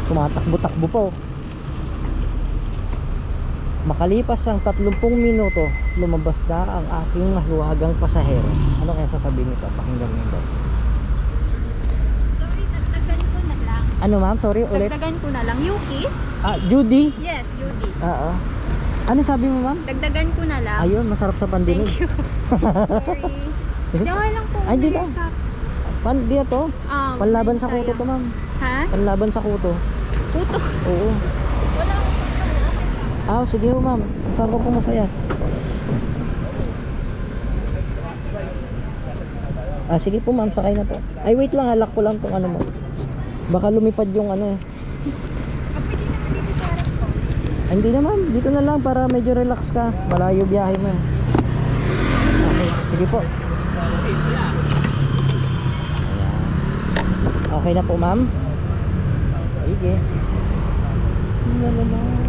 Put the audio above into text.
Tumatakbo-takbo po. Makalipas ang 30 minuto, lumabas na ang aking mahiwagang pasahero. Ano kaya sasabihin nito? Pakinggan nito. Sorry, dagdagan ko na lang. Ano ma'am? Sorry ulit. Dagdagan ko na lang. Yuki? Judy? Yes, Judy. Oo. Ano sabi mo ma'am? Dagdagan ko na lang. Ayun, masarap sa pandinig. Thank you. Sorry. Diyan lang po. Ay, di na. Di to? Panlaban sa kuto to ma'am. Ha? Panlaban sa kuto. Kuto? Oo. Wala akong Sige ho ma'am. Saan ko po masaya? Sige po ma'am, sakay na po. Ay wait lang, halak ko lang tong ano mo. Baka lumipad yung ano eh. Pwede naman dito sa harap ko. Hindi na ma'am, dito na lang para medyo relax ka. Malayo biyahe mo. Okay, sige po. Ayan. Okay na po ma'am. Sige. La la la.